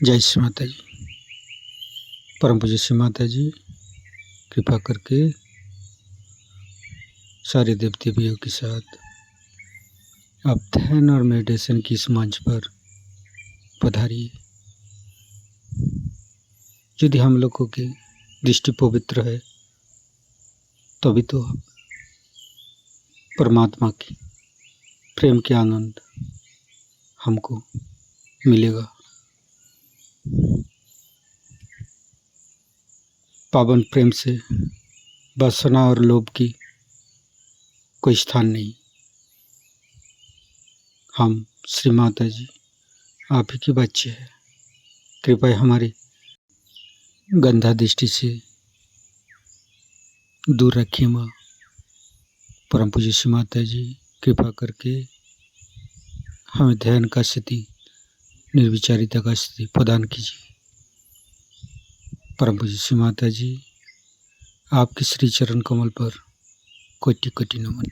जय श्री माता जी। परम पूज्य श्री माता जी कृपा करके सारे देवती भाइयों के साथ आप ध्यान और मेडिटेशन की इस मंच पर पधारिए। यदि हम लोगों की दृष्टि पवित्र है तभी तो परमात्मा की प्रेम के आनंद हमको मिलेगा। पावन प्रेम से वासना और लोभ की कोई स्थान नहीं। हम श्री माता जी आप ही के बच्चे हैं। कृपया हमारी गंधा दृष्टि से दूर रखिए माँ। परम पूज्य श्री माता जी कृपा करके हमें ध्यान का स्थिति, निर्विचारिता का स्थिति प्रदान कीजिए। परम पूज्य श्री माता जी आपके श्री चरण कमल पर कोटि कोटि नमन।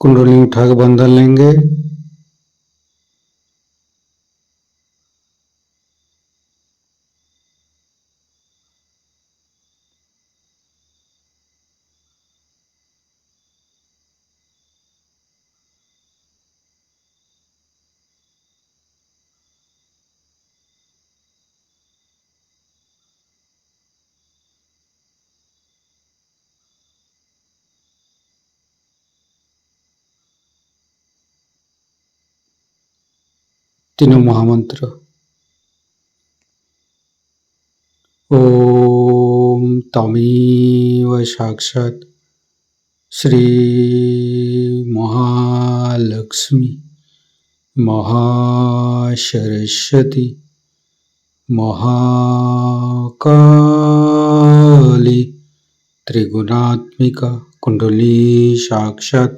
कुंडली उठा के बंधन लेंगे। तीनों महामंत्र। ओम तमेव साक्षात् श्री महालक्ष्मी महासरस्वती महाकाली त्रिगुणात्मिका कुंडली साक्षात्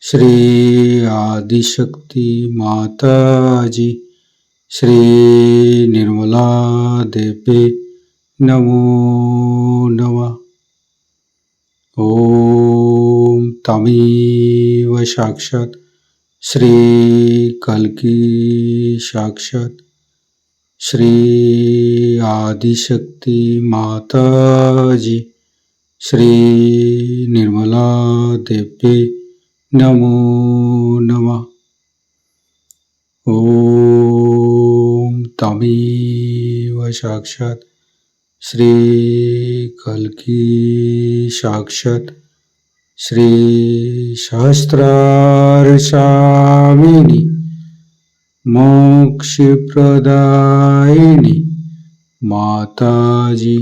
श्री आदिशक्ति माता जी श्री निर्मला देवी नमो नमः। ओम तमेव साक्षात् श्री कल्की साक्षात् श्री आदिशक्ति माता जी श्री निर्मला देवी नमो नमः। ओम तमेव साक्षात् श्री कल्की साक्षात् श्री सहस्रार स्वामिनी मोक्ष प्रदायिनी माता जी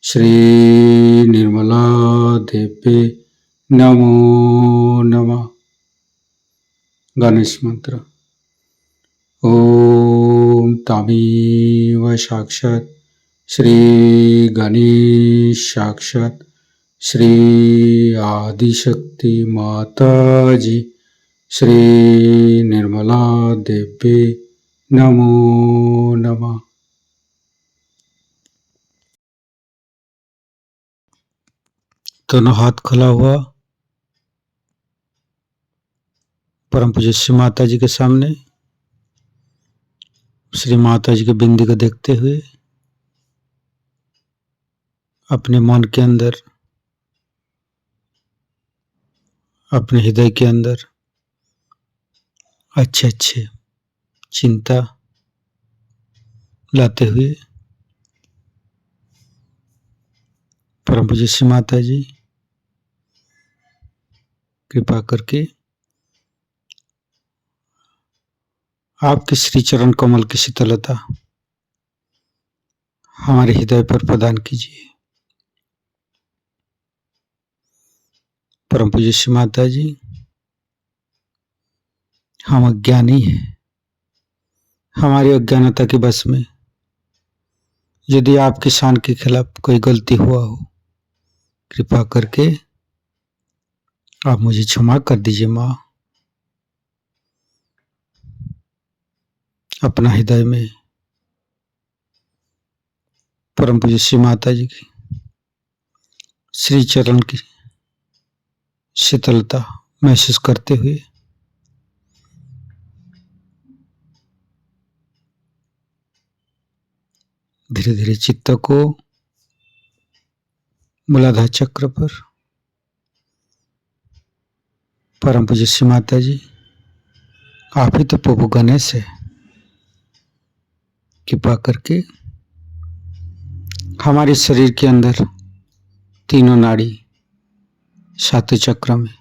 श्री निर्मला देवी नमो नमः। गणेश मंत्र। ओम तमेव साक्षात् श्री गणेश साक्षात् श्री आदिशक्ति माता जी श्री निर्मला देवी नमो नमः। दोनों हाथ खुला हुआ परम पूज्य श्री माता जी के सामने श्री माता जी के बिंदी को देखते हुए अपने मन के अंदर, अपने हृदय के अंदर अच्छे अच्छे चिंता लाते हुए परम पूज्य श्री माता जी कृपा करके आपके श्री चरण कमल की शीतलता हमारे हृदय पर प्रदान कीजिए। परम पूज्य श्री माता जी हम अज्ञानी हैं। हमारी अज्ञानता के बस में यदि आपकी शान के खिलाफ कोई गलती हुआ हो कृपा करके आप मुझे क्षमा कर दीजिए माँ। अपना हृदय में परम पूज्य श्री माता जी की श्री चरण की शीतलता महसूस करते हुए धीरे धीरे चित्त को मूलाधार चक्र पर, परम पूज्य श्री माता जी, आप ही तो प्रभु गणेश है, कृपा करके हमारे शरीर के अंदर तीनों नाड़ी, सातों चक्र में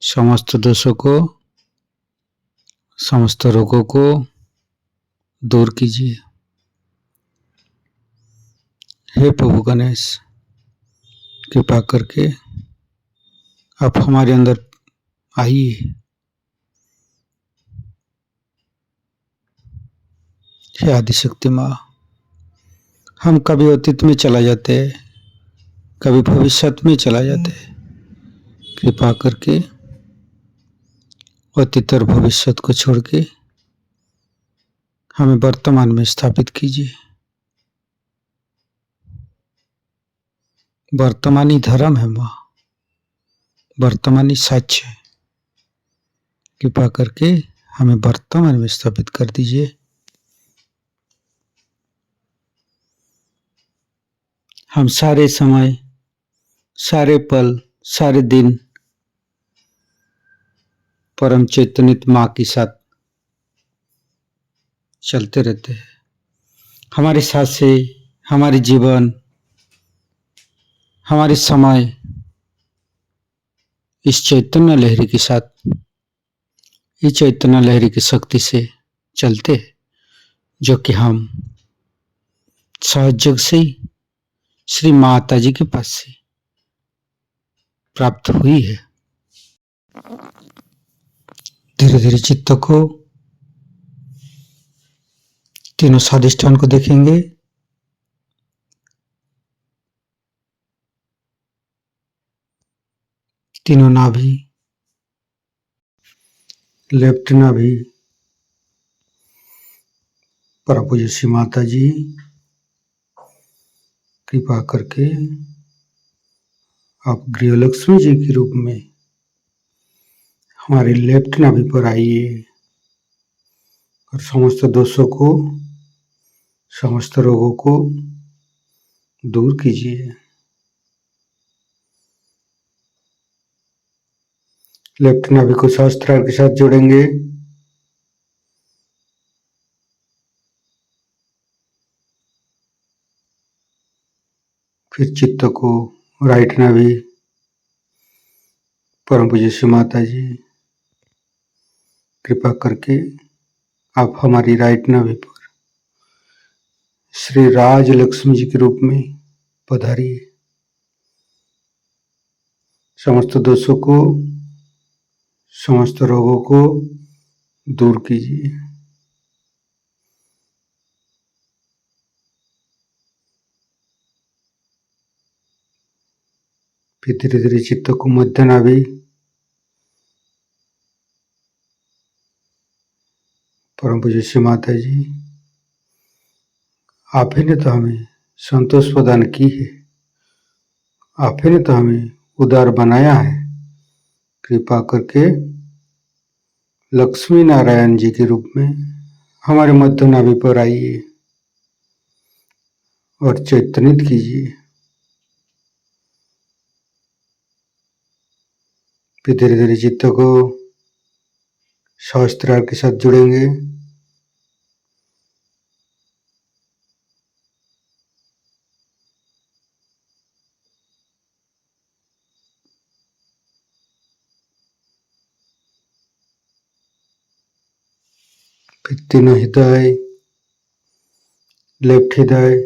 समस्त दोषों को, समस्त रोगों को दूर कीजिए। हे प्रभु गणेश, कृपा करके आप हमारे अंदर आइए। हे आदिशक्ति माँ, हम कभी अतीत में चला जाते हैं, कभी भविष्य में चला जाते हैं। कृपा करके अतीत और भविष्य को छोड़ के हमें वर्तमान में स्थापित कीजिए। वर्तमानी धर्म है माँ, वर्तमानी सच है। कृपा करके हमें वर्तमान में स्थापित कर दीजिए। हम सारे समय, सारे पल, सारे दिन परम चैतन्य माँ के साथ चलते रहते हैं। हमारे सांसें, हमारे जीवन, हमारे समय इस चैतन्य लहरी के साथ, इस चैतन्य लहरी की शक्ति से चलते हैं, जो कि हम सहयोग से ही श्री माता जी के पास से प्राप्त हुई है। धीरे धीरे चित्त को तीनों स्वादिष्ठान को देखेंगे। तीनों नाभि, लेफ्ट नाभि, परम पूज्य श्री माता जी, कृपा करके आप गृहलक्ष्मी जी के रूप में हमारे लेफ्ट नाभि पर आइए और समस्त दोषों को, समस्त रोगों को दूर कीजिए। लेफ्ट नाभि को सहस्त्रार के साथ जोड़ेंगे। फिर चित्त को राइट नाभि, परम पूज्य श्री माता जी, कृपा करके आप हमारी राइट नाभि पर श्री राज लक्ष्मी जी के रूप में पधारिए। समस्त दोषों को, समस्त रोगों को दूर कीजिए। फिर धीरे धीरे चित्त को मध्य नाभि, परम पूज्य श्री माता जी, आप ही ने तो हमें संतोष प्रदान की है, आप ही ने तो हमें उदार बनाया है। कृपा करके लक्ष्मी नारायण जी के रूप में हमारे मध्य नाभि पर आइए और चैतन्यित कीजिए। फिर धीरे धीरे चित्त को सहस्त्रार के साथ जुड़ेंगे। फिर तीनों हृदय, लेफ्ट हृदय,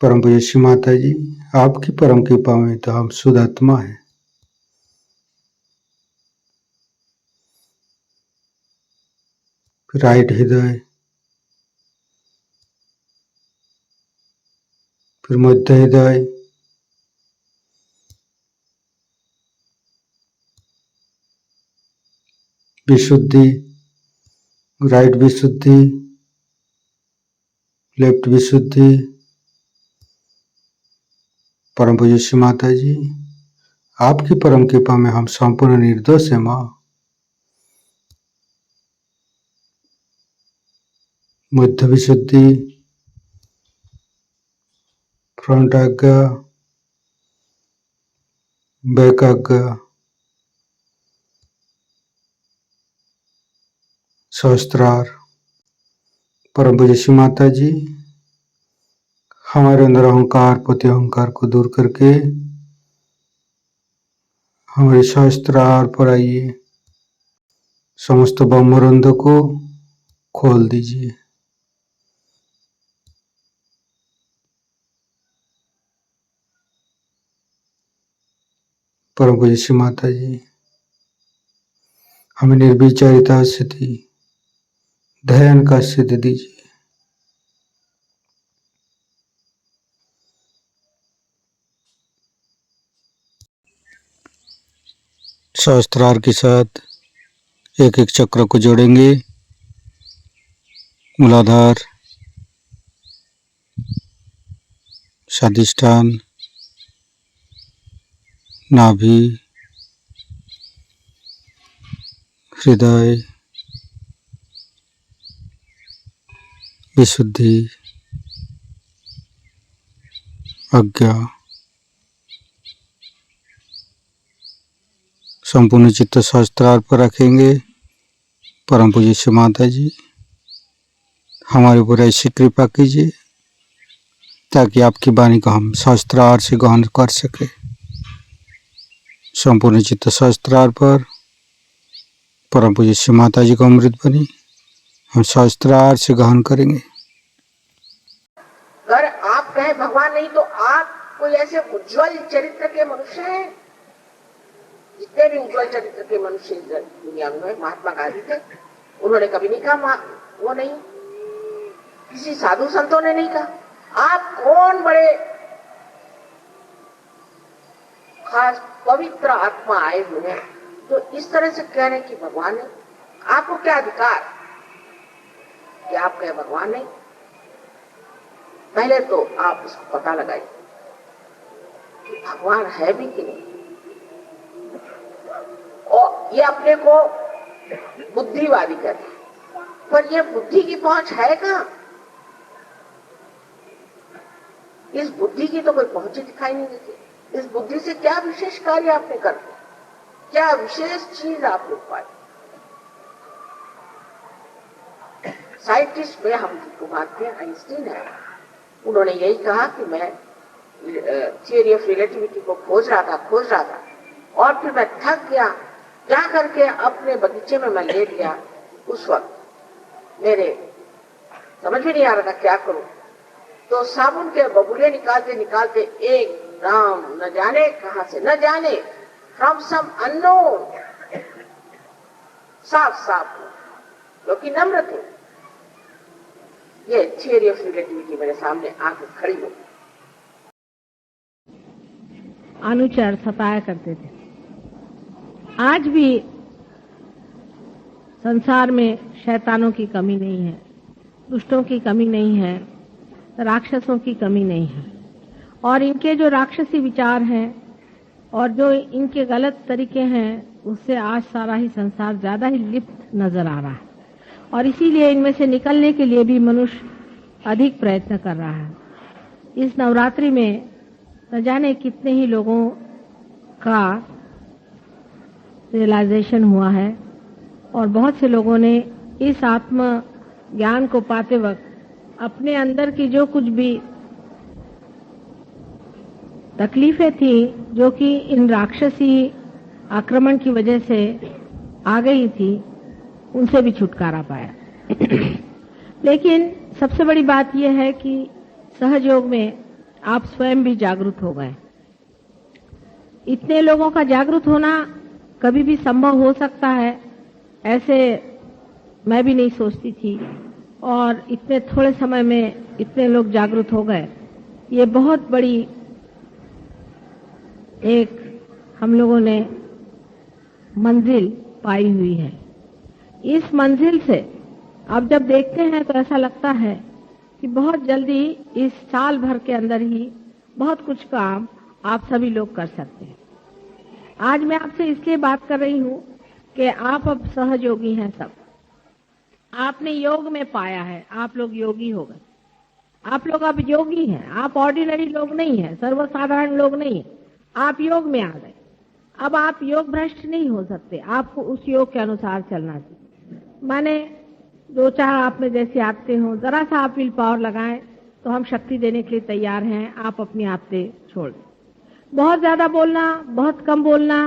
परम पूज्य श्री माता जी, आपकी परम कृपा में तो हम शुद्ध आत्मा है। फिर राइट हृदय, फिर मध्य हृदय, विशुद्धि, राइट विशुद्धि, लेफ्ट विशुद्धि, परम पूज्य श्री माता जी, आपकी परम कृपा में हम संपूर्ण निर्दोष है माँ। मध्य विशुद्धि, फ्रंट आज्ञा, बैक आज्ञा, सहस्त्रार। परम पूज्य श्री माता जी, हमारे अंदर अहंकार, पति अहंकार को दूर करके हमारे सहस्त्रार पर आइए, समस्त ब्रह्मरंध्र को खोल दीजिए। परम पूज्य श्री माता जी, हमें निर्विचारिता स्थिति, ध्यान का सिद्ध दीजिए। सहस्त्रार के साथ एक एक चक्र को जोड़ेंगे। मूलाधार, स्वादिष्ठान, नाभि, हृदय, विशुद्धि, आज्ञा, संपूर्ण चित्त सहस्त्रार पर रखेंगे। परम पूज्य श्री माता जी, हमारे ऊपर ऐसी कृपा कीजिए ताकि आपकी वाणी को हम सहस्त्रार से ग्रहण कर सके। संपूर्ण चित्त सहस्त्रार पर परम पूज्य श्री माता जी को अमृत बनी हम सहस्त्रार से ग्रहण करेंगे। अगर आप कहे भगवान नहीं तो आप कोई ऐसे उज्जवल चरित्र के मनुष्य हैं? जितने भी उज्जवल चरित्र के मनुष्य दुनिया में, महात्मा गांधी थे, उन्होंने कभी नहीं कहा वो नहीं, किसी साधु संतों ने नहीं कहा। आप कौन बड़े खास पवित्र आत्मा आए हुए हैं तो इस तरह से कह रहे हैं कि भगवान है? आपको क्या अधिकार कि आप कहे भगवान नहीं? पहले तो आप उसको पता लगाइए कि भगवान है भी कि नहीं। और ये अपने को बुद्धिवादी कहते हैं, पर ये बुद्धि की पहुंच है कहां? इस बुद्धि की तो कोई पहुंच ही दिखाई नहीं देती। इस बुद्धि से क्या विशेष कार्य आपने कर दिया? क्या विशेष चीज आप लोग पाए? साइंटिस्ट में हम जिसको मानते हैं आइंस्टीन है, उन्होंने यही कहा कि मैं थियरी ऑफ रिलेटिविटी को खोज रहा था और फिर मैं थक गया, जा करके अपने बगीचे में मैं लेट गया। उस वक्त मेरे समझ में नहीं आ रहा था क्या करूं, तो साबुन के बबूले निकालते एक नाम न जाने कहां से, न जाने फ्रॉम सम अननोन, साफ जो कि नम्र थे। ये थियरी ऑफ रिलेटिविटी मेरे सामने आके खड़ी हो। अनुचर सताया करते थे। आज भी संसार में शैतानों की कमी नहीं है, दुष्टों की कमी नहीं है, राक्षसों की कमी नहीं है। और इनके जो राक्षसी विचार हैं और जो इनके गलत तरीके हैं, उससे आज सारा ही संसार ज्यादा ही लिप्त नजर आ रहा है। और इसीलिए इनमें से निकलने के लिए भी मनुष्य अधिक प्रयत्न कर रहा है। इस नवरात्रि में न जाने कितने ही लोगों का रियलाइजेशन हुआ है और बहुत से लोगों ने इस आत्म ज्ञान को पाते वक्त अपने अंदर की जो कुछ भी तकलीफें थी, जो कि इन राक्षसी आक्रमण की वजह से आ गई थी, उनसे भी छुटकारा पाया। लेकिन सबसे बड़ी बात यह है कि सहयोग में आप स्वयं भी जागरूक हो गए। इतने लोगों का जागरूक होना कभी भी संभव हो सकता है, ऐसे मैं भी नहीं सोचती थी। और इतने थोड़े समय में इतने लोग जागरूक हो गए, ये बहुत बड़ी एक हम लोगों ने मंजिल पाई हुई है। इस मंजिल से अब जब देखते हैं तो ऐसा लगता है कि बहुत जल्दी इस साल भर के अंदर ही बहुत कुछ काम आप सभी लोग कर सकते हैं। आज मैं आपसे इसलिए बात कर रही हूं कि आप अब सहयोगी हैं। सब आपने योग में पाया है, आप लोग योगी हो गए। आप लोग अब योगी हैं, आप ऑर्डिनरी लोग नहीं हैं, सर्वसाधारण लोग नहीं हैं, आप योग में आ गए। अब आप योग भ्रष्ट नहीं हो सकते, आपको उस योग के अनुसार चलना चाहिए। माने दो चार आप में जैसे आते हो, जरा सा आप विल पावर लगाएं तो हम शक्ति देने के लिए तैयार हैं, आप अपनी आदतें छोड़ दें। बहुत ज्यादा बोलना, बहुत कम बोलना,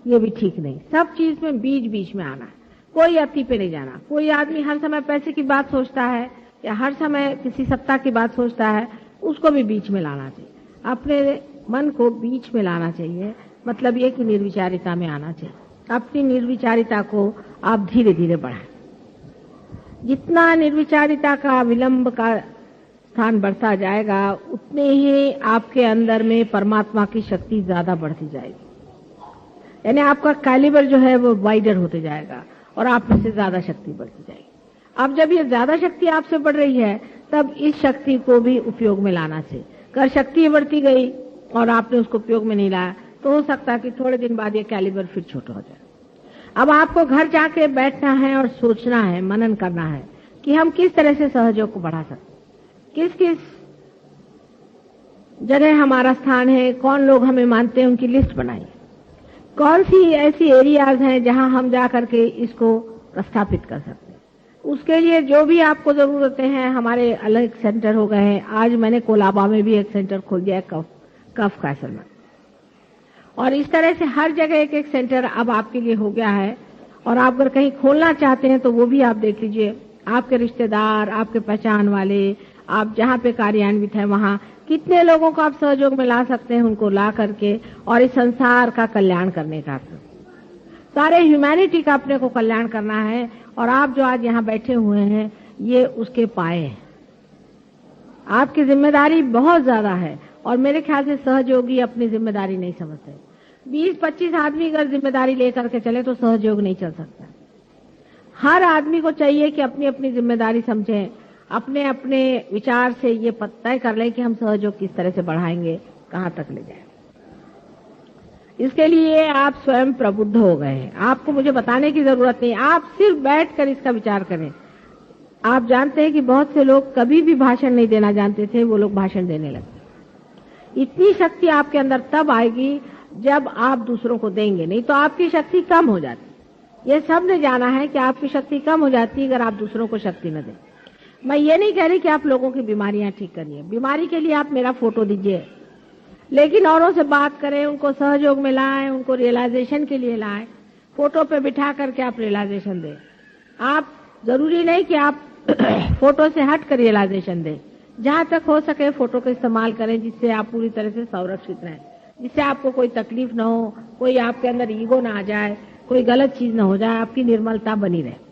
ये भी ठीक नहीं। सब चीज में बीच बीच में आना है, कोई अति पे नहीं जाना। कोई आदमी हर समय पैसे की बात सोचता है या हर समय किसी सत्ता की बात सोचता है, उसको भी बीच में लाना चाहिए। अपने मन को बीच में लाना चाहिए, मतलब ये कि निर्विचारिता में आना चाहिए। अपनी निर्विचारिता को आप धीरे धीरे बढ़ाएं। जितना निर्विचारिता का विलंब का स्थान बढ़ता जाएगा, उतने ही आपके अंदर में परमात्मा की शक्ति ज्यादा बढ़ती जाएगी। यानी आपका कैलिबर जो है वो वाइडर होते जाएगा और आप में से ज्यादा शक्ति बढ़ती जाएगी। अब जब ये ज्यादा शक्ति आपसे बढ़ रही है, तब इस शक्ति को भी उपयोग में लाना चाहिए। अगर शक्ति बढ़ती गई और आपने उसको उपयोग में नहीं लाया, तो हो सकता है कि थोड़े दिन बाद ये कैलिबर फिर छोटा हो जाए। अब आपको घर जाके बैठना है और सोचना है, मनन करना है कि हम किस तरह से सहयोग को बढ़ा सकते, किस किस जगह हमारा स्थान है, कौन लोग हमें मानते हैं, उनकी लिस्ट बनाइए। कौन सी ऐसी एरियाज हैं जहां हम जा करके इसको प्रस्थापित कर सकते हैं। उसके लिए जो भी आपको जरूरतें हैं, हमारे अलग सेंटर हो गए हैं। आज मैंने कोलाबा में भी एक सेंटर खोल दिया है, कफ कैसल में, और इस तरह से हर जगह एक एक सेंटर अब आपके लिए हो गया है। और आप अगर कहीं खोलना चाहते हैं तो वो भी आप देख लीजिए। आपके रिश्तेदार, आपके पहचान वाले, आप जहाँ पे कार्यान्वित है वहाँ कितने लोगों को आप सहयोग में ला सकते हैं, उनको ला करके और इस संसार का कल्याण करने का, सारे ह्यूमैनिटी का अपने को कल्याण करना है। और आप जो आज यहाँ बैठे हुए हैं, ये उसके पाए हैं। आपकी जिम्मेदारी बहुत ज्यादा है और मेरे ख्याल से सहयोगी अपनी जिम्मेदारी नहीं समझते। 20-25 आदमी अगर जिम्मेदारी लेकर के चले तो सहयोग नहीं चल सकता। हर आदमी को चाहिए कि अपनी अपनी जिम्मेदारी समझें, अपने अपने विचार से ये तय कर लें कि हम सहयोग किस तरह से बढ़ाएंगे, कहां तक ले जाएं। इसके लिए आप स्वयं प्रबुद्ध हो गए हैं, आपको मुझे बताने की जरूरत नहीं, आप सिर्फ बैठकर इसका विचार करें। आप जानते हैं कि बहुत से लोग कभी भी भाषण नहीं देना जानते थे, वो लोग भाषण देने लगते। इतनी शक्ति आपके अंदर तब आएगी जब आप दूसरों को देंगे, नहीं तो आपकी शक्ति कम हो जाती। ये सब ने जाना है कि आपकी शक्ति कम हो जाती है अगर आप दूसरों को शक्ति न दें। मैं ये नहीं कह रही कि आप लोगों की बीमारियां ठीक करिए, बीमारी के लिए आप मेरा फोटो दीजिए, लेकिन औरों से बात करें, उनको सहयोग में लाएं, उनको रियलाइजेशन के लिए लाएं। फोटो पे बिठा करके आप रियलाइजेशन दें। आप जरूरी नहीं कि आप फोटो से हट कर रियलाइजेशन दें, जहां तक हो सके फोटो का इस्तेमाल करें जिससे आप पूरी तरह से संरक्षित रहें, जिससे आपको कोई तकलीफ न हो, कोई आपके अंदर ईगो ना आ जाए, कोई गलत चीज न हो जाए, आपकी निर्मलता बनी रहे।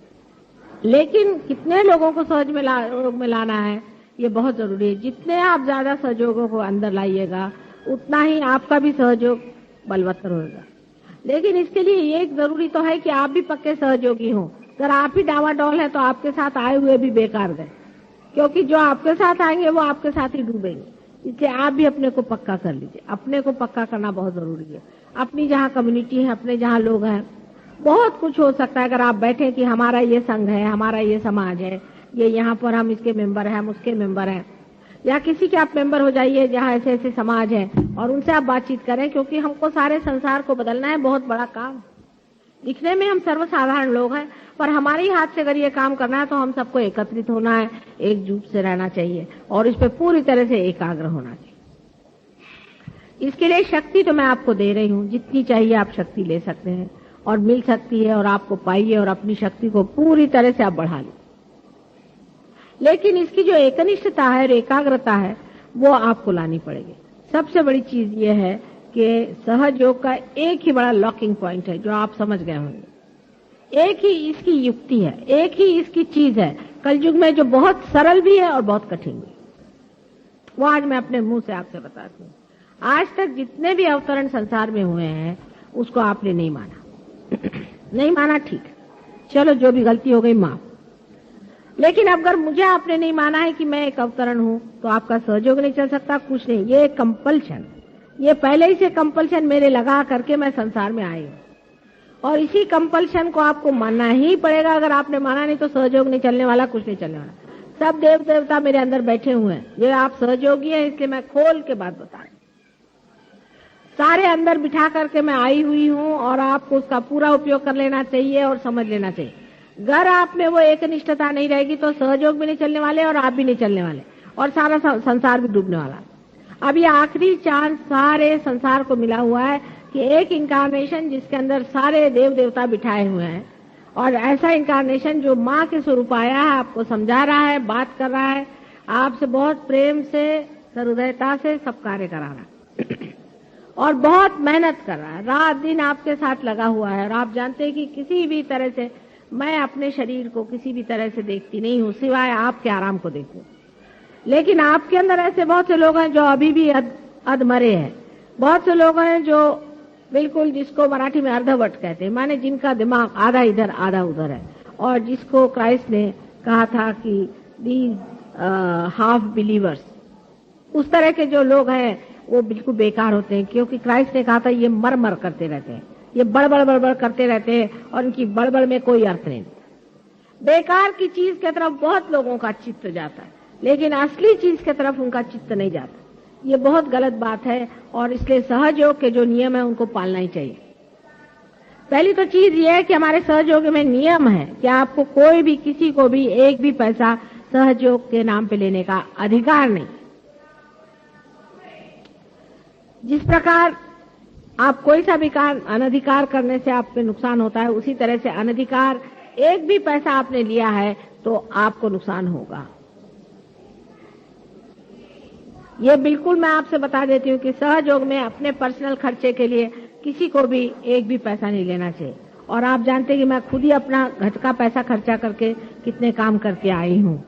लेकिन कितने लोगों को सहयोग में लाना है, ये बहुत जरूरी है। जितने आप ज्यादा सहयोगों को अंदर लाइएगा, उतना ही आपका भी सहयोग बलवत्तर होगा। लेकिन इसके लिए ये एक जरूरी तो है कि आप भी पक्के सहयोगी हों। अगर आप ही डावाडोल है तो आपके साथ आए हुए भी बेकार गए, क्योंकि जो आपके साथ आएंगे वो आपके साथ ही डूबेंगे। इसलिए आप भी अपने को पक्का कर लीजिए। अपने को पक्का करना बहुत जरूरी है। अपनी जहाँ कम्युनिटी है, अपने जहाँ लोग हैं, बहुत कुछ हो सकता है। अगर आप बैठे कि हमारा ये संघ है, हमारा ये समाज है, ये यहाँ पर हम इसके मेंबर हैं, हम उसके मेंबर हैं, या किसी के आप मेंबर हो जाइए जहाँ ऐसे ऐसे समाज है और उनसे आप बातचीत करें, क्योंकि हमको सारे संसार को बदलना है। बहुत बड़ा काम। दिखने में हम सर्वसाधारण लोग हैं, पर हमारे ही हाथ से अगर ये काम करना है तो हम सबको एकत्रित होना है, एकजुट से रहना चाहिए और इस पे पूरी तरह से एकाग्र होना चाहिए। इसके लिए शक्ति तो मैं आपको दे रही हूँ, जितनी चाहिए आप शक्ति ले सकते हैं और मिल सकती है, और आपको पाइए और अपनी शक्ति को पूरी तरह से आप बढ़ा लीजिए। लेकिन इसकी जो एकनिष्ठता है और एकाग्रता है वो आपको लानी पड़ेगी। सबसे बड़ी चीज ये है कि सहयोग का एक ही बड़ा लॉकिंग पॉइंट है जो आप समझ गए होंगे। एक ही इसकी युक्ति है, एक ही इसकी चीज है कलयुग में जो बहुत सरल भी है और बहुत कठिन भी। वो आज मैं अपने मुंह से आपसे बताती हूँ। आज तक जितने भी अवतरण संसार में हुए हैं उसको आपने नहीं माना। नहीं माना, ठीक, चलो जो भी गलती हो गई माफ। लेकिन अगर मुझे आपने नहीं माना है कि मैं एक अवतरण हूं तो आपका सहयोग नहीं चल सकता, कुछ नहीं। ये एक कंपल्शन, ये पहले ही से कंपल्शन मेरे लगा करके मैं संसार में आई हूं और इसी कंपल्शन को आपको मानना ही पड़ेगा। अगर आपने माना नहीं तो सहयोग नहीं चलने वाला, कुछ नहीं चलने वाला। सब देव देवता मेरे अंदर बैठे हुए हैं। ये आप सहयोगी हैं, इसलिए मैं खोल के बात बता रही हूं। सारे अंदर बिठा करके मैं आई हुई हूं और आपको उसका पूरा उपयोग कर लेना चाहिए और समझ लेना चाहिए। अगर आप में वो एकनिष्ठता नहीं रहेगी तो सहयोग भी नहीं चलने वाले और आप भी नहीं चलने वाले और सारा संसार भी डूबने वाला। अब ये आखिरी चांस सारे संसार को मिला हुआ है कि एक इंकारनेशन जिसके अंदर सारे देव देवता बिठाए हुए हैं और ऐसा इंकारनेशन जो माँ के स्वरूप आया है, आपको समझा रहा है, बात कर रहा है, आपसे बहुत प्रेम से सहृदयता से सब कार्य करा रहा है और बहुत मेहनत कर रहा है, रात दिन आपके साथ लगा हुआ है। और आप जानते हैं कि किसी भी तरह से मैं अपने शरीर को किसी भी तरह से देखती नहीं हूँ सिवाय आपके आराम को देखूं। लेकिन आपके अंदर ऐसे बहुत से लोग हैं जो अभी भी अधमरे हैं। बहुत से लोग हैं जो बिल्कुल, जिसको मराठी में अर्धवट कहते हैं, माने जिनका दिमाग आधा इधर आधा उधर है और जिसको क्राइस्ट ने कहा था कि दीज हाफ बिलीवर्स, उस तरह के जो लोग हैं वो बिल्कुल बेकार होते हैं, क्योंकि क्राइस्ट ने कहा था ये मर मर करते रहते हैं, ये बड़बड़ करते रहते हैं और इनकी बड़बड़ में कोई अर्थ नहीं। बेकार की चीज की तरफ बहुत लोगों का चित्त जाता है, लेकिन असली चीज की तरफ उनका चित्त नहीं जाता। ये बहुत गलत बात है और इसलिए सहयोग के जो नियम है उनको पालना ही चाहिए। पहली तो चीज ये है कि हमारे सहयोग में नियम है कि आपको कोई भी किसी को भी एक भी पैसा सहयोग के नाम पे लेने का अधिकार नहीं। जिस प्रकार आप कोई सा भी काम अनधिकार करने से आप पे नुकसान होता है, उसी तरह से अनधिकार एक भी पैसा आपने लिया है तो आपको नुकसान होगा। ये बिल्कुल मैं आपसे बता देती हूँ कि सहयोग में अपने पर्सनल खर्चे के लिए किसी को भी एक भी पैसा नहीं लेना चाहिए। और आप जानते हैं कि मैं खुद ही अपना घर का पैसा खर्चा करके कितने काम करके आई हूँ।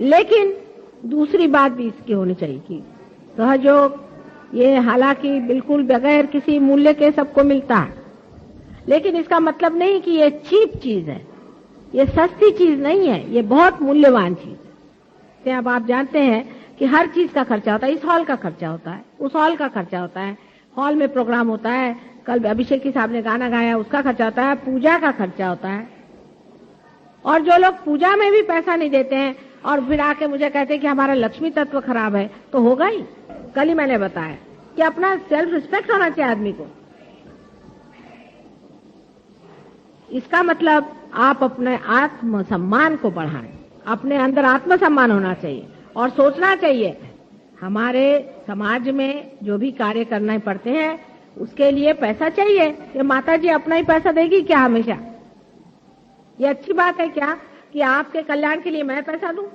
लेकिन दूसरी बात भी इसकी होनी चाहिए कि सहयोग ये हालांकि बिल्कुल बगैर किसी मूल्य के सबको मिलता है, लेकिन इसका मतलब नहीं कि ये चीप चीज है, ये सस्ती चीज नहीं है, ये बहुत मूल्यवान चीज है। अब आप जानते हैं कि हर चीज का खर्चा होता है, इस हॉल का खर्चा होता है, उस हॉल का खर्चा होता है, हॉल में प्रोग्राम होता है, कल अभिषेक की साहब ने गाना गाया उसका खर्चा होता है, पूजा का खर्चा होता है। और जो लोग पूजा में भी पैसा नहीं देते हैं और फिर आके मुझे कहते हैं कि हमारा लक्ष्मी तत्व खराब है, तो होगा ही। कल ही मैंने बताया कि अपना सेल्फ रिस्पेक्ट होना चाहिए आदमी को। इसका मतलब आप अपने आत्म सम्मान को बढ़ाएं, अपने अंदर आत्मसम्मान होना चाहिए और सोचना चाहिए हमारे समाज में जो भी कार्य करना पड़ते हैं उसके लिए पैसा चाहिए। ये माता जी अपना ही पैसा देगी क्या हमेशा? ये अच्छी बात है क्या कि आपके कल्याण के लिए मैं पैसा दूं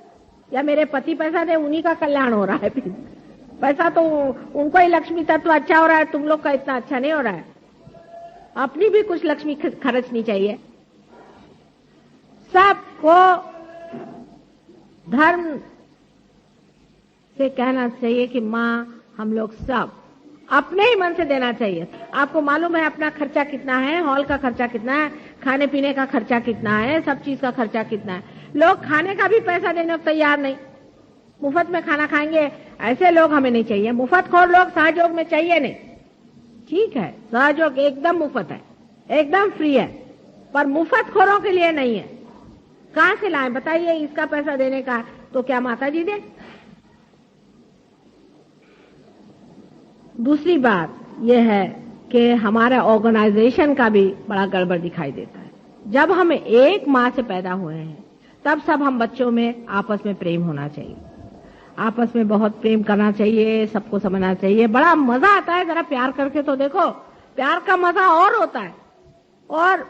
या मेरे पति पैसा दे, उन्हीं का कल्याण हो रहा है। फिर पैसा तो उनको ही लक्ष्मी तत्व अच्छा हो रहा है, तुम लोग का इतना अच्छा नहीं हो रहा है। अपनी भी कुछ लक्ष्मी खर्चनी चाहिए। सबको धर्म से कहना चाहिए कि माँ हम लोग सब अपने ही मन से देना चाहिए। आपको मालूम है अपना खर्चा कितना है, हॉल का खर्चा कितना है, खाने पीने का खर्चा कितना है, सब चीज का खर्चा कितना है। लोग खाने का भी पैसा देने को तैयार नहीं, मुफ्त में खाना खाएंगे, ऐसे लोग हमें नहीं चाहिए। मुफ्तखोर लोग सहयोग में चाहिए नहीं। ठीक है, सहयोग एकदम मुफ्त है, एकदम फ्री है, पर मुफ्तखोरों के लिए नहीं है। कहां से लाएं बताइए? इसका पैसा देने का तो क्या माता जी दे? दूसरी बात यह है कि हमारा ऑर्गेनाइजेशन का भी बड़ा गड़बड़ दिखाई देता है। जब हम एक माँ से पैदा हुए हैं तब सब हम बच्चों में आपस में प्रेम होना चाहिए, आपस में बहुत प्रेम करना चाहिए, सबको समझना चाहिए। बड़ा मजा आता है जरा प्यार करके तो देखो, प्यार का मजा और होता है। और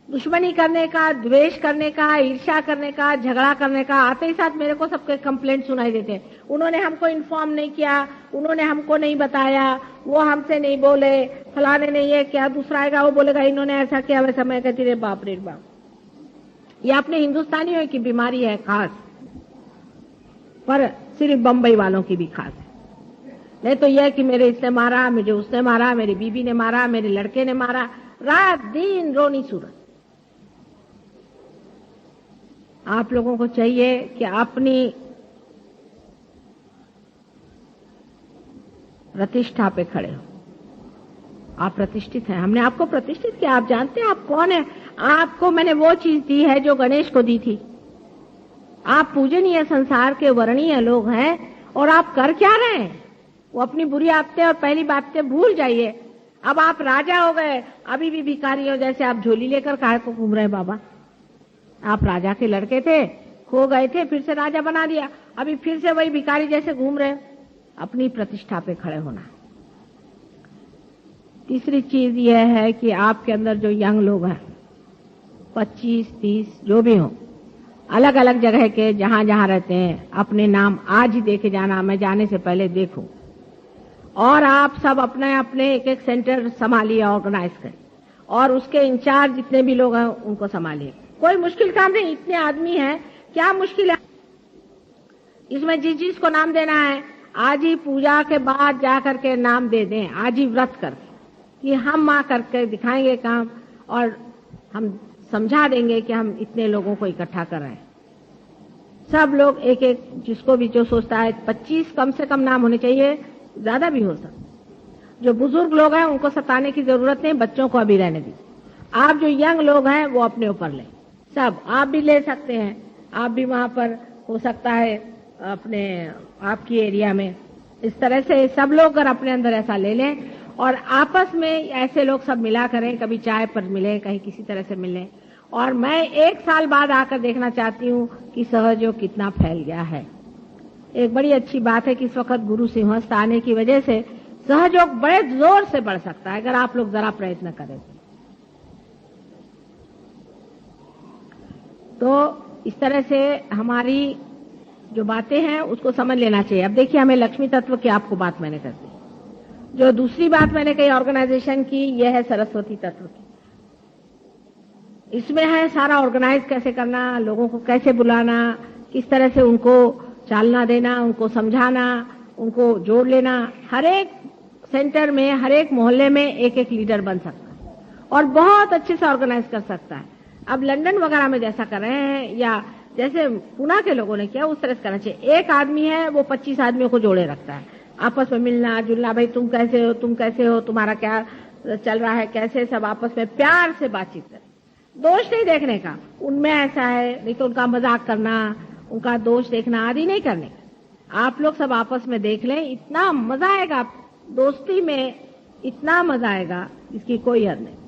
दुश्मनी करने का, द्वेष करने का, ईर्ष्या करने का, झगड़ा करने का, आते ही साथ मेरे को सबके कंप्लेंट सुनाई देते हैं। उन्होंने हमको इन्फॉर्म नहीं किया, उन्होंने हमको नहीं बताया, वो हमसे नहीं बोले, फलाने ने ये किया, दूसरा आएगा वो बोलेगा इन्होंने ऐसा किया वैसा। मैं कहती रे बाप रे बाप, ये अपने हिंदुस्तानियों की बीमारी है खास, पर सिर्फ बंबई वालों की भी खास है। नहीं तो यह कि मेरे इसने मारा, मुझे उसने मारा, मेरी बीबी ने मारा, मेरे लड़के ने मारा, रात दिन रोनी सूरत। आप लोगों को चाहिए कि अपनी प्रतिष्ठा पे खड़े हो। आप प्रतिष्ठित हैं, हमने आपको प्रतिष्ठित किया। आप जानते हैं आप कौन है? आपको मैंने वो चीज दी है जो गणेश को दी थी। आप पूजनीय संसार के वर्णीय लोग हैं और आप कर क्या रहे हैं? वो अपनी बुरी आदतें और पहली बातें भूल जाइए। अब आप राजा हो गए, अभी भी भिखारी हो जैसे आप झोली लेकर काहे को घूम रहे बाबा? आप राजा के लड़के थे, खो गए थे, फिर से राजा बना दिया, अभी फिर से वही भिखारी जैसे घूम रहे। अपनी प्रतिष्ठा पे खड़े होना। तीसरी चीज यह है कि आपके अंदर जो यंग लोग हैं, 25, 30 जो भी हो, अलग अलग जगह के जहां जहां रहते हैं, अपने नाम आज ही देके जाना, मैं जाने से पहले देखूं। और आप सब अपने अपने एक एक सेंटर संभालिए, ऑर्गेनाइज करें, और उसके इंचार्ज जितने भी लोग हैं उनको संभालिए। कोई मुश्किल काम नहीं, इतने आदमी हैं, क्या मुश्किल है इसमें? जिस चीज को नाम देना है आज ही पूजा के बाद जा करके नाम दे दें, आज ही व्रत करके कि हम मां करके दिखाएंगे काम, और हम समझा देंगे कि हम इतने लोगों को इकट्ठा कर रहे हैं। सब लोग एक एक, जिसको भी जो सोचता है 25 कम से कम नाम होने चाहिए, ज्यादा भी हो सकता। जो बुजुर्ग लोग हैं उनको सताने की जरूरत नहीं, बच्चों को अभी रहने दीजिए। आप जो यंग लोग हैं वो अपने ऊपर लें, सब आप भी ले सकते हैं। आप भी वहां पर हो सकता है अपने आपकी एरिया में, इस तरह से सब लोग अगर अपने अंदर ऐसा ले लें और आपस में ऐसे लोग सब मिला करें, कभी चाय पर मिले, कहीं किसी तरह से मिलें। और मैं 1 साल बाद आकर देखना चाहती हूँ कि सहयोग कितना फैल गया है। एक बड़ी अच्छी बात है कि इस वक्त गुरु सिंहस्थ आने की वजह से सहयोग बड़े जोर से बढ़ सकता है अगर आप लोग जरा प्रयत्न करें तो। इस तरह से हमारी जो बातें हैं उसको समझ लेना चाहिए। अब देखिए, हमें लक्ष्मी तत्व की आपको बात मैंने कर दी। जो दूसरी बात मैंने कही ऑर्गेनाइजेशन की, यह है सरस्वती तत्व की। इसमें है सारा ऑर्गेनाइज कैसे करना, लोगों को कैसे बुलाना, किस तरह से उनको चालना देना, उनको समझाना, उनको जोड़ लेना। हर एक सेंटर में, हर एक मोहल्ले में एक एक लीडर बन सकता है और बहुत अच्छे से ऑर्गेनाइज कर सकता है। अब लंदन वगैरह में जैसा कर रहे हैं या जैसे पुणे के लोगों ने किया, उस तरह से करना चाहिए। एक आदमी है वो 25 आदमियों को जोड़े रखता है, आपस में मिलना जुलना, भाई तुम कैसे हो, तुम कैसे हो, तुम्हारा क्या चल रहा है, कैसे, सब आपस में प्यार से बातचीत करें। दोष नहीं देखने का, उनमें ऐसा है, नहीं तो उनका मजाक करना, उनका दोष देखना आदि नहीं करने का। आप लोग सब आपस में देख लें, इतना मजा आएगा दोस्ती में, इतना मजा आएगा इसकी कोई हद नहीं।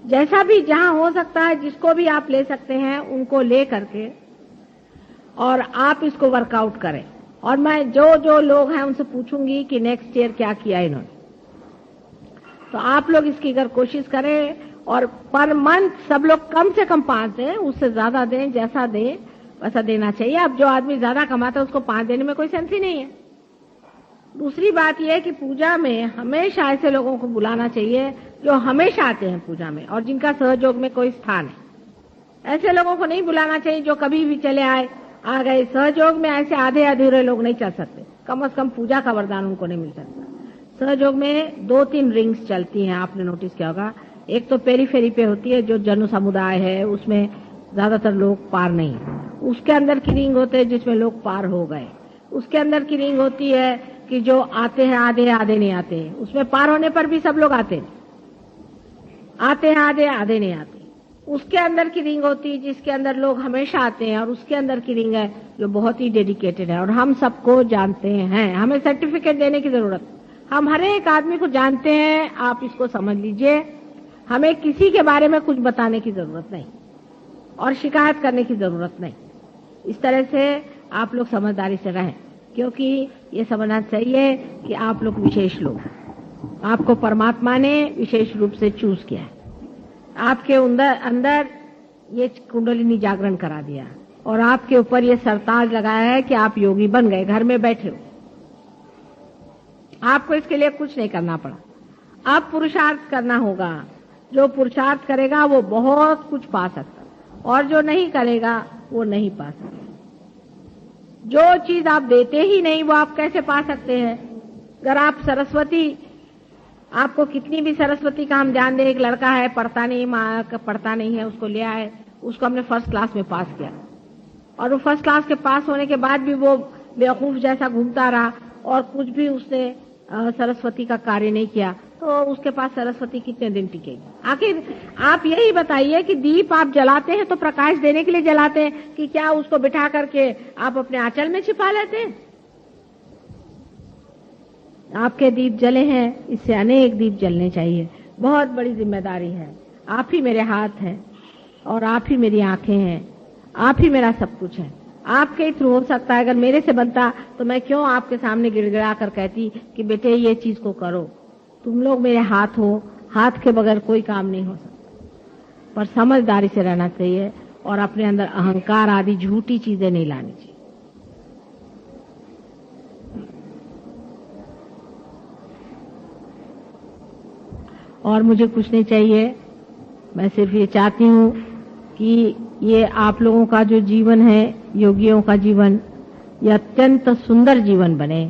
जैसा भी जहां हो सकता है, जिसको भी आप ले सकते हैं उनको ले करके और आप इसको वर्कआउट करें। और मैं जो जो लोग हैं उनसे पूछूंगी कि नेक्स्ट ईयर क्या किया इन्होंने, तो आप लोग इसकी अगर कोशिश करें और पर मंथ सब लोग कम से कम 5 दें, उससे ज्यादा दें, जैसा दें वैसा देना चाहिए। अब जो आदमी ज्यादा कमाता है उसको 5 देने में कोई सेंस ही नहीं है। दूसरी बात यह है कि पूजा में हमेशा ऐसे लोगों को बुलाना चाहिए जो हमेशा आते हैं पूजा में और जिनका सहयोग में कोई स्थान है। ऐसे लोगों को नहीं बुलाना चाहिए जो कभी भी चले आए आ गए। सहयोग में ऐसे आधे अधूरे लोग नहीं चल सकते, कम से कम पूजा का वरदान उनको नहीं मिल सकता। सहयोग में 2-3 रिंग्स चलती हैं, आपने नोटिस किया होगा। एक तो पेरीफेरी पे होती है, जो जन समुदाय है, उसमें ज्यादातर लोग पार नहीं। उसके अंदर की रिंग होते हैं जिसमें लोग पार हो गए। उसके अंदर की रिंग होती है कि जो आते हैं आधे, आधे नहीं आते हैं। उसमें पार होने पर भी सब लोग आते हैं आधे, आधे नहीं आते। उसके अंदर की रिंग होती है जिसके अंदर लोग हमेशा आते हैं, और उसके अंदर की रिंग है जो बहुत ही डेडिकेटेड है और हम सबको जानते हैं। हमें सर्टिफिकेट देने की जरूरत, हम हर एक आदमी को जानते हैं। आप इसको समझ लीजिए, हमें किसी के बारे में कुछ बताने की जरूरत नहीं और शिकायत करने की जरूरत नहीं। इस तरह से आप लोग समझदारी से रहें, क्योंकि ये समझना चाहिए कि आप लोग विशेष लोग हैं। आपको परमात्मा ने विशेष रूप से चूज किया है, आपके अंदर ये कुंडलिनी जागरण करा दिया और आपके ऊपर ये सरताज लगाया है कि आप योगी बन गए, घर में बैठे हो। आपको इसके लिए कुछ नहीं करना पड़ा, अब पुरुषार्थ करना होगा। जो पुरुषार्थ करेगा वो बहुत कुछ पा सकता, और जो नहीं करेगा वो नहीं पा सकता। जो चीज आप देते ही नहीं वो आप कैसे पा सकते हैं? अगर आप सरस्वती, आपको कितनी भी सरस्वती का हम जान दें, एक लड़का है पढ़ता नहीं है, उसको ले आए, उसको हमने फर्स्ट क्लास में पास किया, और वो फर्स्ट क्लास के पास होने के बाद भी वो बेवकूफ जैसा घूमता रहा और कुछ भी उसने सरस्वती का कार्य नहीं किया, तो उसके पास सरस्वती कितने दिन टिकेगी? आखिर आप यही बताइए कि दीप आप जलाते हैं तो प्रकाश देने के लिए जलाते हैं कि क्या उसको बिठा करके आप अपने आंचल में छिपा लेते हैं? आपके दीप जले हैं, इससे अनेक दीप जलने चाहिए। बहुत बड़ी जिम्मेदारी है। आप ही मेरे हाथ हैं और आप ही मेरी आंखें हैं, आप ही मेरा सब कुछ है। आपके ही थ्रू हो सकता है। अगर मेरे से बनता तो मैं क्यों आपके सामने गिड़गिड़ा कर कहती कि बेटे ये चीज को करो। तुम लोग मेरे हाथ हो, हाथ के बगैर कोई काम नहीं हो सकता। पर समझदारी से रहना चाहिए और अपने अंदर अहंकार आदि झूठी चीजें नहीं लानी चाहिए। और मुझे कुछ नहीं चाहिए, मैं सिर्फ ये चाहती हूँ कि ये आप लोगों का जो जीवन है, योगियों का जीवन, ये अत्यंत सुंदर जीवन बने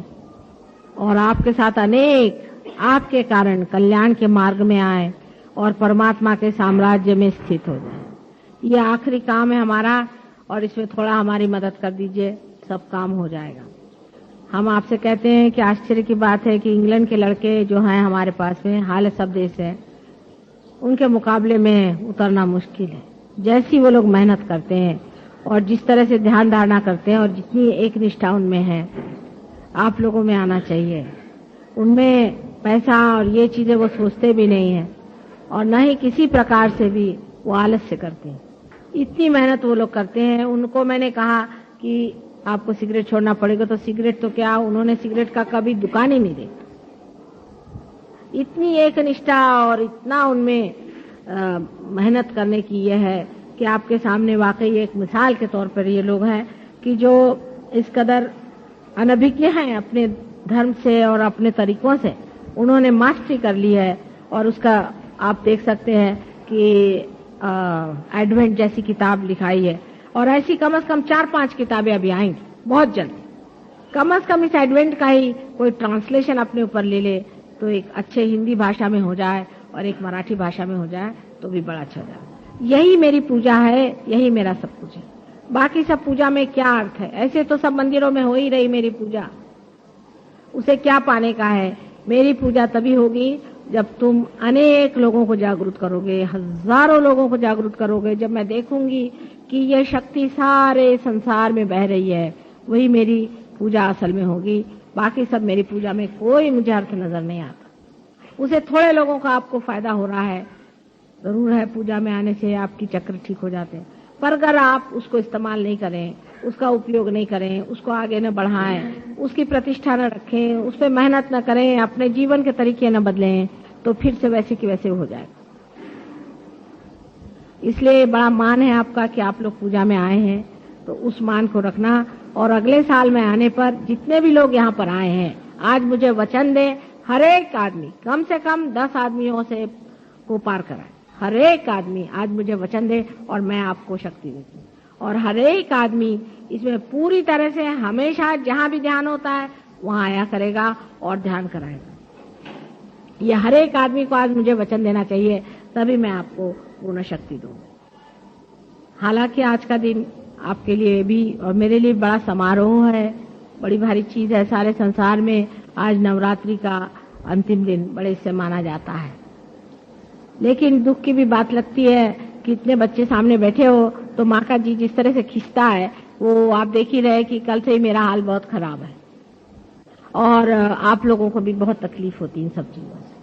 और आपके साथ अनेक आपके कारण कल्याण के मार्ग में आए और परमात्मा के साम्राज्य में स्थित हो जाए। ये आखिरी काम है हमारा और इसमें थोड़ा हमारी मदद कर दीजिए, सब काम हो जाएगा। हम आपसे कहते हैं कि आश्चर्य की बात है कि इंग्लैंड के लड़के जो हैं हमारे पास में, हाल सब देश है, उनके मुकाबले में उतरना मुश्किल है। जैसी वो लोग मेहनत करते हैं और जिस तरह से ध्यान धारणा करते हैं और जितनी एक निष्ठा उनमें है, आप लोगों में आना चाहिए। उनमें पैसा और ये चीजें वो सोचते भी नहीं है और न ही किसी प्रकार से भी वो आलस्य करते हैं। इतनी मेहनत वो लोग करते हैं। उनको मैंने कहा कि आपको सिगरेट छोड़ना पड़ेगा, तो सिगरेट तो क्या, उन्होंने सिगरेट का कभी दुकान ही नहीं देखा। इतनी एक निष्ठा और इतना उनमें मेहनत करने की यह है कि आपके सामने वाकई एक मिसाल के तौर पर ये लोग हैं कि जो इस कदर अनभिज्ञ हैं अपने धर्म से और अपने तरीकों से, उन्होंने मास्टरी कर ली है। और उसका आप देख सकते हैं कि एडवेंट जैसी किताब लिखाई है और ऐसी कम से कम 4-5 किताबें अभी आएंगी बहुत जल्दी। कम से कम इस एडवेंट का ही कोई ट्रांसलेशन अपने ऊपर ले ले तो एक अच्छे हिंदी भाषा में हो जाए और एक मराठी भाषा में हो जाए तो भी बड़ा अच्छा हो जाए। यही मेरी पूजा है, यही मेरा सब कुछ है। बाकी सब पूजा में क्या अर्थ है? ऐसे तो सब मंदिरों में हो ही रही मेरी पूजा, उसे क्या पाने का है? मेरी पूजा तभी होगी जब तुम अनेक लोगों को जागरूक करोगे, हजारों लोगों को जागरूक करोगे। जब मैं देखूंगी कि यह शक्ति सारे संसार में बह रही है, वही मेरी पूजा असल में होगी। बाकी सब मेरी पूजा में कोई मुझे अर्थ नजर नहीं आता। उसे थोड़े लोगों का आपको फायदा हो रहा है, जरूर है, पूजा में आने से आपकी चक्र ठीक हो जाते हैं। पर अगर आप उसको इस्तेमाल नहीं करें, उसका उपयोग नहीं करें, उसको आगे न बढ़ाएं, उसकी प्रतिष्ठा न रखें, उस पर मेहनत न करें, अपने जीवन के तरीके न बदलें, तो फिर से वैसे की वैसे हो जाएगा। इसलिए बड़ा मान है आपका कि आप लोग पूजा में आए हैं, तो उस मान को रखना। और अगले साल में आने पर जितने भी लोग यहाँ पर आए हैं, आज मुझे वचन दें, हर एक आदमी कम से कम 10 आदमियों से को पार कराए। हर एक आदमी आज मुझे वचन दे और मैं आपको शक्ति देती हूँ। और हर एक आदमी इसमें पूरी तरह से हमेशा जहां भी ध्यान होता है वहां आया करेगा और ध्यान कराएगा। ये हर एक आदमी को आज मुझे वचन देना चाहिए, तभी मैं आपको पूर्ण शक्ति दूंगा। हालांकि आज का दिन आपके लिए भी और मेरे लिए बड़ा समारोह है, बड़ी भारी चीज है। सारे संसार में आज नवरात्रि का अंतिम दिन बड़े से माना जाता है। लेकिन दुख की भी बात लगती है कि इतने बच्चे सामने बैठे हो तो माँ का जी जिस तरह से खिंचता है, वो आप देख ही रहे कि कल से ही मेरा हाल बहुत खराब है और आप लोगों को भी बहुत तकलीफ होती है इन सब चीजों से।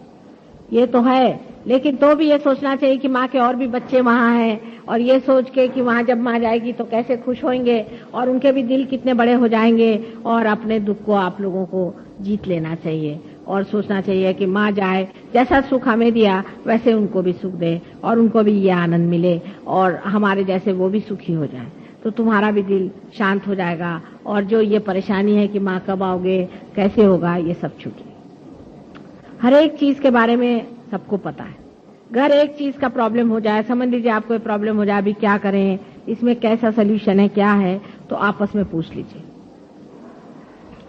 ये तो है, लेकिन तो भी ये सोचना चाहिए कि माँ के और भी बच्चे वहां हैं और ये सोच के कि वहां जब माँ जाएगी तो कैसे खुश होंगे और उनके भी दिल कितने बड़े हो जाएंगे। और अपने दुख को आप लोगों को जीत लेना चाहिए और सोचना चाहिए कि माँ जाए, जैसा सुख हमें दिया वैसे उनको भी सुख दे और उनको भी ये आनंद मिले और हमारे जैसे वो भी सुखी हो जाए, तो तुम्हारा भी दिल शांत हो जाएगा। और जो ये परेशानी है कि माँ कब आओगे, कैसे होगा, ये सब छूटे। हर एक चीज के बारे में सबको पता है। अगर एक चीज का प्रॉब्लम हो जाए, समझ लीजिए आपको कोई प्रॉब्लम हो जाए, अभी क्या करें, इसमें कैसा सोल्यूशन है, क्या है, तो आपस में पूछ लीजिए।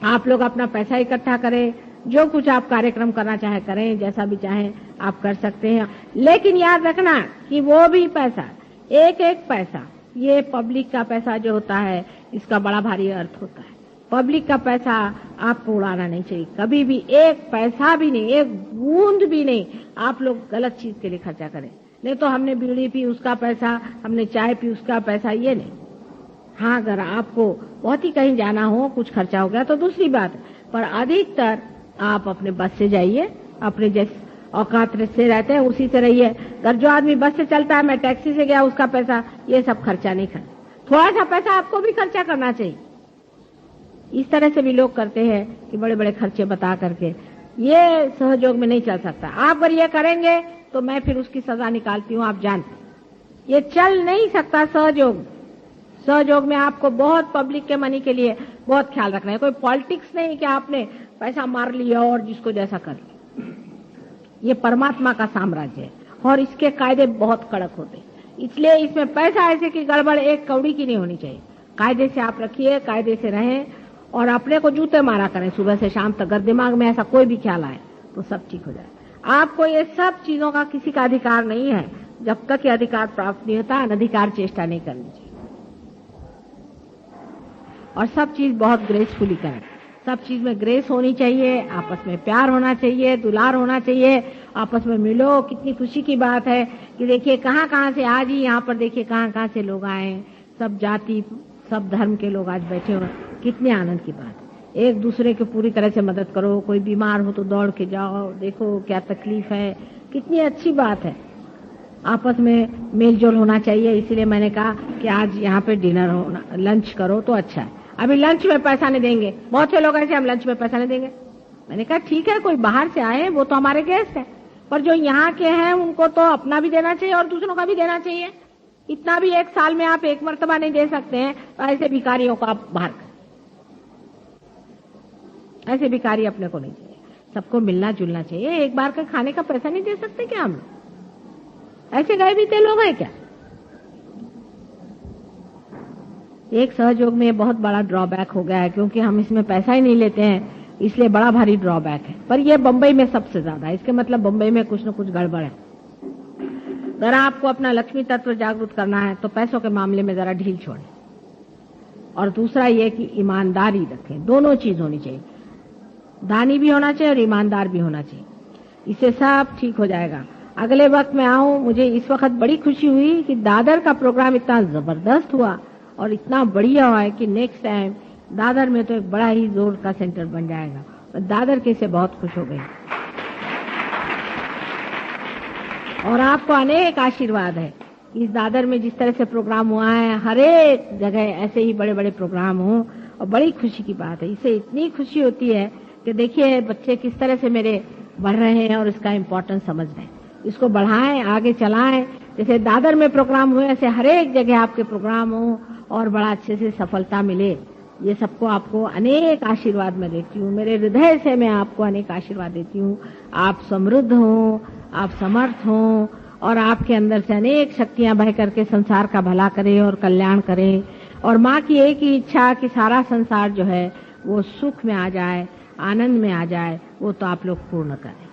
आप लोग अपना पैसा इकट्ठा करें, जो कुछ आप कार्यक्रम करना चाहे करें, जैसा भी चाहे आप कर सकते हैं। लेकिन याद रखना कि वो भी पैसा, एक एक पैसा, ये पब्लिक का पैसा जो होता है, इसका बड़ा भारी अर्थ होता है। पब्लिक का पैसा आपको उड़ाना नहीं चाहिए, कभी भी एक पैसा भी नहीं, एक बूंद भी नहीं आप लोग गलत चीज के लिए खर्चा करें। नहीं तो हमने बीड़ी पी उसका पैसा, हमने चाय पी उसका पैसा, ये नहीं। हाँ, अगर आपको बहुत ही कहीं जाना हो, कुछ खर्चा हो गया तो दूसरी बात है, पर अधिकतर आप अपने बस से जाइए, अपने जैसे औकात से रहते हैं उसी से रहिए। अगर जो आदमी बस से चलता है, मैं टैक्सी से गया, उसका पैसा, ये सब खर्चा नहीं करना। थोड़ा सा पैसा आपको भी खर्चा करना चाहिए। इस तरह से भी लोग करते हैं कि बड़े बड़े खर्चे बता करके, ये सहयोग में नहीं चल सकता। आप अगर ये करेंगे तो मैं फिर उसकी सजा निकालती हूँ, आप जानते। ये चल नहीं सकता सहयोग। सहयोग में आपको बहुत पब्लिक के मनी के लिए बहुत ख्याल रखना है। कोई पॉलिटिक्स नहीं कि आपने पैसा मार लिया और जिसको जैसा कर लिया। ये परमात्मा का साम्राज्य है और इसके कायदे बहुत कड़क होते हैं, इसलिए इसमें पैसा ऐसे की गड़बड़ एक कौड़ी की नहीं होनी चाहिए। कायदे से आप रखिए, कायदे से रहें और अपने को जूते मारा करें सुबह से शाम तक। अगर दिमाग में ऐसा कोई भी ख्याल आए तो सब ठीक हो जाए। आपको ये सब चीजों का किसी का अधिकार नहीं है जब तक ये अधिकार प्राप्त नहीं होता। अनधिकार चेष्टा नहीं करनी चाहिए और सब चीज बहुत ग्रेसफुली करें। सब चीज में ग्रेस होनी चाहिए, आपस में प्यार होना चाहिए, दुलार होना चाहिए, आपस में मिलो। कितनी खुशी की बात है कि देखिए कहाँ कहाँ से आज ही यहाँ पर देखिए कहाँ कहाँ से लोग आए, सब जाति सब धर्म के लोग आज बैठे हुए। कितने आनंद की बात है। एक दूसरे की पूरी तरह से मदद करो। कोई बीमार हो तो दौड़ के जाओ, देखो क्या तकलीफ है, कितनी अच्छी बात है। आपस में मेल जोल होना चाहिए। इसीलिए मैंने कहा कि आज यहाँ पे डिनर होना, लंच करो तो अच्छा है। अभी लंच में पैसा नहीं देंगे, बहुत से लोग ऐसे हम लंच में पैसा नहीं देंगे। मैंने कहा ठीक है, कोई बाहर से आए वो तो हमारे गेस्ट हैं, पर जो यहाँ के हैं उनको तो अपना भी देना चाहिए और दूसरों का भी देना चाहिए। इतना भी एक साल में आप एक मर्तबा नहीं दे सकते हैं, तो ऐसे भिखारियों को आप बाहर करें। ऐसे भिखारी अपने को नहीं चाहिए, सबको मिलना जुलना चाहिए। एक बार का खाने का पैसा नहीं दे सकते क्या हम? ऐसे गए भी थे लोग हैं क्या? एक सहयोग में बहुत बड़ा ड्रॉबैक हो गया है, क्योंकि हम इसमें पैसा ही नहीं लेते हैं, इसलिए बड़ा भारी ड्रॉबैक है। पर यह बंबई में सबसे ज्यादा है। इसके मतलब बंबई में कुछ न कुछ गड़बड़ है। अगर आपको अपना लक्ष्मी तत्व जागृत करना है तो पैसों के मामले में जरा ढील छोड़ें। और दूसरा ये कि ईमानदारी रखें। दोनों चीज होनी चाहिए, दानी भी होना चाहिए और ईमानदार भी होना चाहिए। इससे सब ठीक हो जाएगा। अगले वक्त में आऊं, मुझे इस वक्त बड़ी खुशी हुई कि दादर का प्रोग्राम इतना जबरदस्त हुआ और इतना बढ़िया हुआ है कि नेक्स्ट टाइम दादर में तो एक बड़ा ही जोर का सेंटर बन जाएगा। और दादर के से बहुत खुश हो गई। और आपको अनेक आशीर्वाद है। इस दादर में जिस तरह से प्रोग्राम हुआ है, हर एक जगह ऐसे ही बड़े बड़े प्रोग्राम हो और बड़ी खुशी की बात है। इससे इतनी खुशी होती है कि देखिए बच्चे किस तरह से मेरे बढ़ रहे हैं और इसका इम्पोर्टेंस समझ रहे हैं। इसको बढ़ाएं, आगे चलाएं। जैसे दादर में प्रोग्राम हुए, ऐसे हर एक जगह आपके प्रोग्राम हो और बड़ा अच्छे से सफलता मिले। ये सबको आपको अनेक आशीर्वाद मैं देती हूँ। मेरे हृदय से मैं आपको अनेक आशीर्वाद देती हूँ। आप समृद्ध हो, आप समर्थ हो और आपके अंदर से अनेक शक्तियां बह करके संसार का भला करे और कल्याण करे। और माँ की एक ही इच्छा कि सारा संसार जो है वो सुख में आ जाए, आनंद में आ जाए, वो तो आप लोग पूर्ण करें।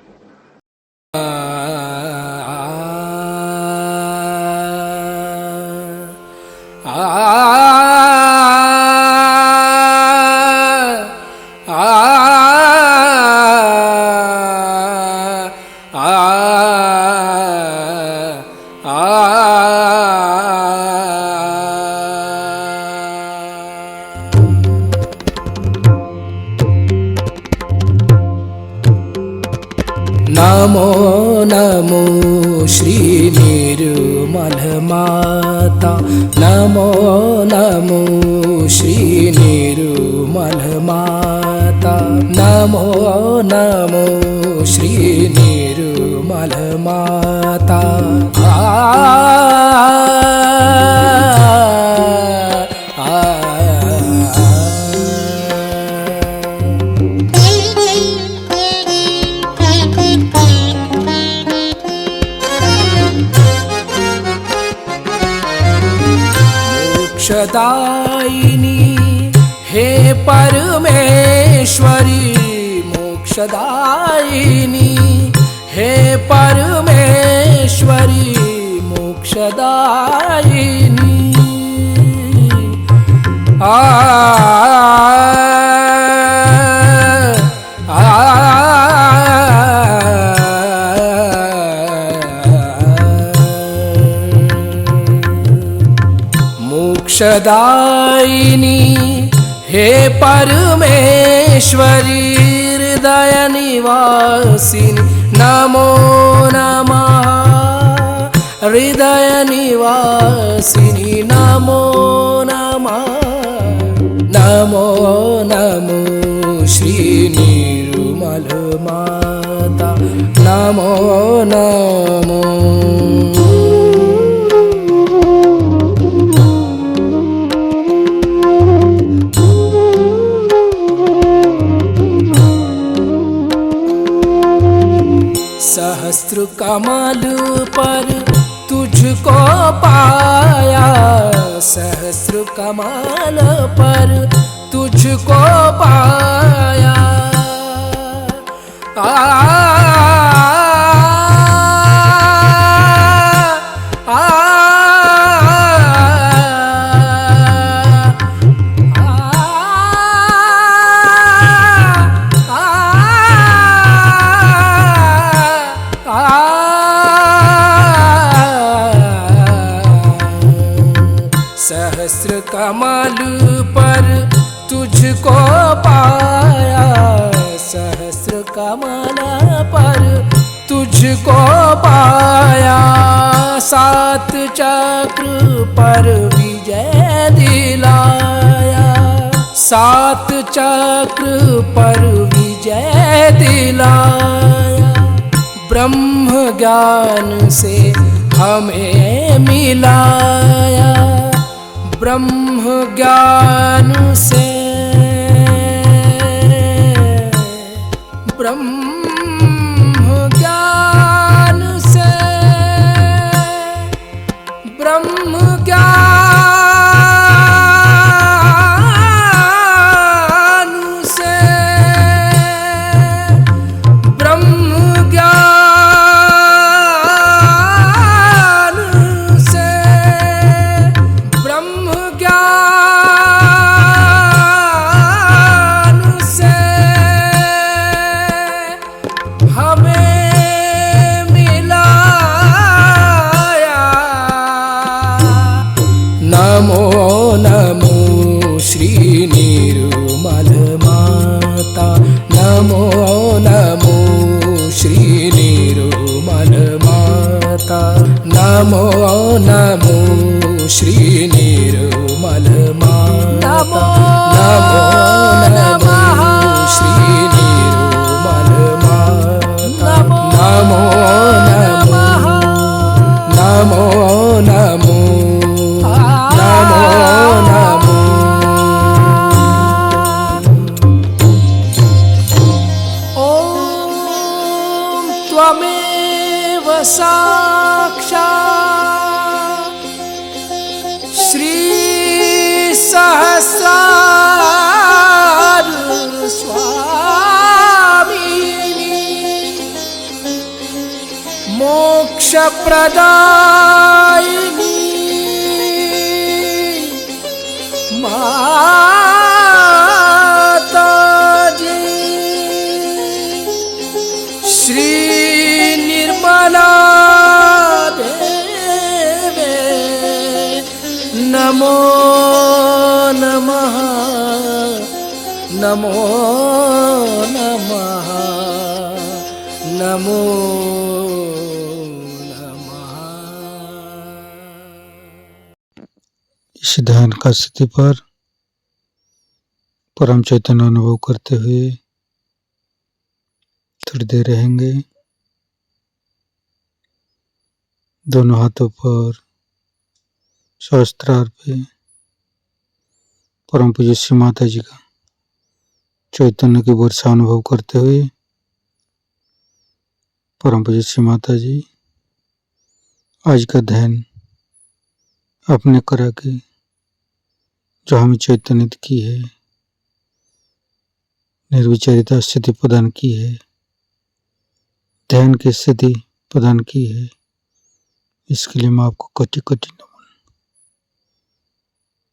नमो नमो श्री निर्मल माता, नमो नमो श्री निर्मल माता, नमो नमो श्री निर्मल माता। मोक्षदायिनी हे परमेश्वरी, मोक्षदायिनी हे परमेश्वरी, मोक्षदायिनी। मोक्षदायिनी हे परमेश्वरी हृदय निवासिनी नमो नमः हृदय निवासिनी नमो नमः नमो नमो श्री निर्मल माता नमो नमो सहस्त्र कमल पर तुझको पाया सहस्त्र कमल पर तुझको पाया सहस्र कमल पर तुझको पाया सहस्र कमल पर तुझको पाया सात चक्र पर विजय दिलाया सात चक्र पर विजय दिलाया ब्रह्म ज्ञान से हमें मिलाया ब्रह्म ज्ञान से ब्रह्म ज्ञान से ब्रह्म ज्ञान से ब्रह्म ज्ञान से ब्रह्म ज्ञान से हमें मिलाया नमो नमो श्री निर्मल माता नमो नमो श्री निर्मल माता नमो नमो श्री निर्मल माता नमो नमो श्री निर्मल माता नमो नमो नमो नमो नमो नमो ॐ त्वमेव साक्षात् श्री सहस्रार स्वामिनी मोक्ष प्रदायिनी माताजी श्री निर्मला देवे नमो नमः नमो नमः नमो नमः। इस ध्यान का स्थिति पर परम चैतन्य अनुभव करते हुए थोड़ी देर रहेंगे। दोनों हाथों पर सहस्त्रार पे परम पूज्य श्री माता जी का चैतन्य की वर्षा अनुभव करते हुए परम पूज्य श्री माता जी आज का ध्यान अपने करा के जो हमें चैतन्यित की है, निर्विचारिता स्थिति प्रदान की है, ध्यान की स्थिति प्रदान की है, इसके लिए मैं आपको कोटि कोटि नमन।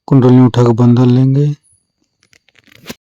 कुंडली उठाकर बंधन लेंगे।